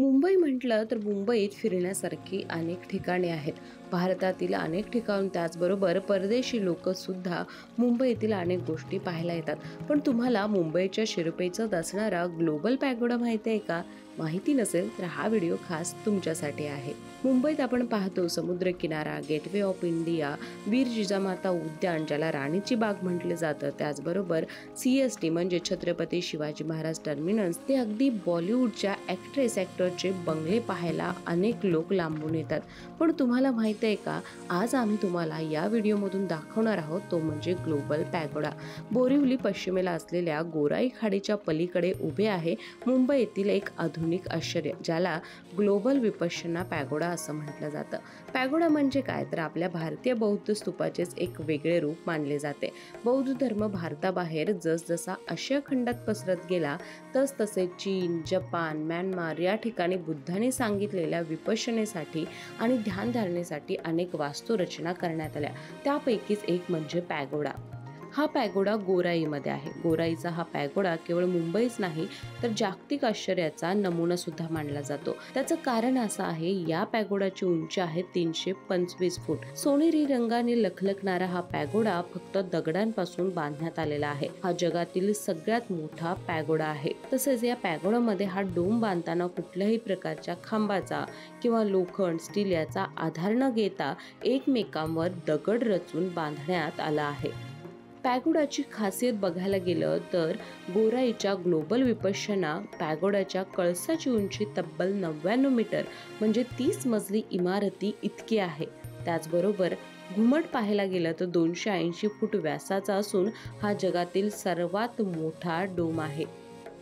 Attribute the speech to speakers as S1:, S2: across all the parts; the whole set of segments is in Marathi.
S1: मुंबई म्हटलं तर मुंबईत फिरण्यासारखी अनेक ठिकाणे आहेत. भारतातील अनेक ठिकाण त्याचबरोबर परदेशी लोक सुद्धा मुंबईतील अनेक गोष्टी पाहायला येतात. पण तुम्हाला मुंबईच्या शिरपेचात असणारा ग्लोबल पॅगोडा माहिती आहे का? माहिती नसेल तर हा व्हिडिओ खास तुमच्यासाठी आहे. मुंबईत आपण पाहतो समुद्र किनारा, गेटवे ऑफ इंडिया, वीर जिजामाता उद्यान ज्याला राणीची बाग म्हटले जातं, त्याचबरोबर CST म्हणजे छत्रपती शिवाजी महाराज टर्मिनस, ते अगदी बॉलिवूडच्या ॲक्टरचे बंगले पाहायला अनेक लोक लांबून येतात. पण तुम्हाला माहिती आहे का, आज आम्ही तुम्हाला या व्हिडिओमधून दाखवणार आहोत तो म्हणजे ग्लोबल पॅगोडा. बोरिवली पश्चिमेला असलेल्या गोराई खाडीच्या पलीकडे उभे आहे मुंबईतील एक आधुनिक आश्चर्य, ज्याला ग्लोबल विपश्यना पॅगोडा असं म्हटलं जातं. पॅगोडा म्हणजे काय, तर आपल्या भारतीय बौद्ध स्तूपाचेच एक वेगळे रूप मानले जाते. बौद्ध धर्म भारताबाहेर जसजसा आशिया खंडात पसरत गेला तसे चीन, जपान, म्यानमार या ठिकाणी बुद्धाने सांगितलेल्या विपश्यनेसाठी आणि ध्यानधारणेसाठी अनेक वास्तुरचना करण्यात आल्या. त्यापैकीच एक म्हणजे पॅगोडा. हा पॅगोडा गोराईमध्ये आहे. गोराईचा हा पॅगोडा केवळ मुंबईच नाही तर जागतिक आश्चर्याचा नमुना सुद्धा मानला जातो. त्याचं कारण असं आहे, या पॅगोडाची उंची आहे 325 फूट. सोनेरी रंगाने लखलखणारा हा पॅगोडा फक्त दगडांपासून बांधण्यात आलेला आहे. हा जगातील सगळ्यात मोठा पॅगोडा आहे. तसेच या पॅगोडामध्ये हा डोम बांधताना कुठल्याही प्रकारच्या खांबाचा किंवा लोखंड, स्टील याचा आधार न घेता एकमेकांवर दगड रचून बांधण्यात आला आहे. पॅगोडाची खासियत बघायला गेलं तर गोराईच्या ग्लोबल विपश्यना पॅगोडाच्या कळसाची उंची तब्बल 99 मीटर म्हणजे 30 मजली इमारती इतकी आहे. त्याचबरोबर घुमट पाहायला गेलं तर 280 फूट व्यासाचा असून हा जगातील सर्वात मोठा डोम आहे.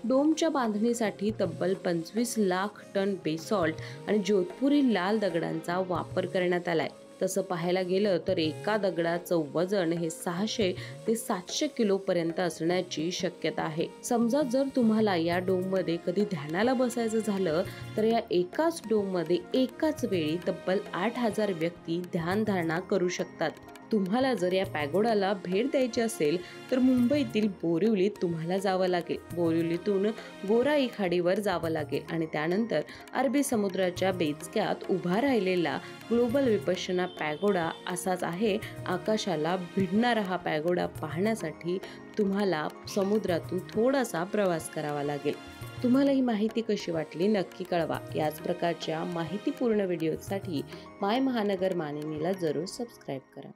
S1: डोमच्या बांधणीसाठी तब्बल 25 लाख टन बेसॉल्ट आणि जोधपुरी लाल दगडांचा वापर करण्यात आलाय. तसं पाहायला गेलं तर एका दगडाचं वजन हे 600 ते 700 किलो पर्यंत असण्याची शक्यता आहे. समजा जर तुम्हाला या डोम मध्ये कधी ध्यानाला बसायचं झालं तर या एकाच डोम मध्ये एकाच वेळी तब्बल 8000 व्यक्ती ध्यानधारणा करू शकतात. तुम्हाला जर या पॅगोडाला भेट द्यायची असेल तर मुंबईतील बोरिवलीत तुम्हाला जावं लागेल. बोरिवलीतून गोराई खाडीवर जावं लागेल आणि त्यानंतर अरबी समुद्राच्या बेचक्यात उभा राहिलेला ग्लोबल विपश्यना पॅगोडा असाच आहे. आकाशाला भिडणारा हा पॅगोडा पाहण्यासाठी तुम्हाला समुद्रातून थोडासा प्रवास करावा लागेल. तुम्हाला ही माहिती कशी वाटली नक्की कळवा. याच प्रकारच्या माहितीपूर्ण व्हिडिओसाठी माय महानगर मानिनीला जरूर सबस्क्राईब करा.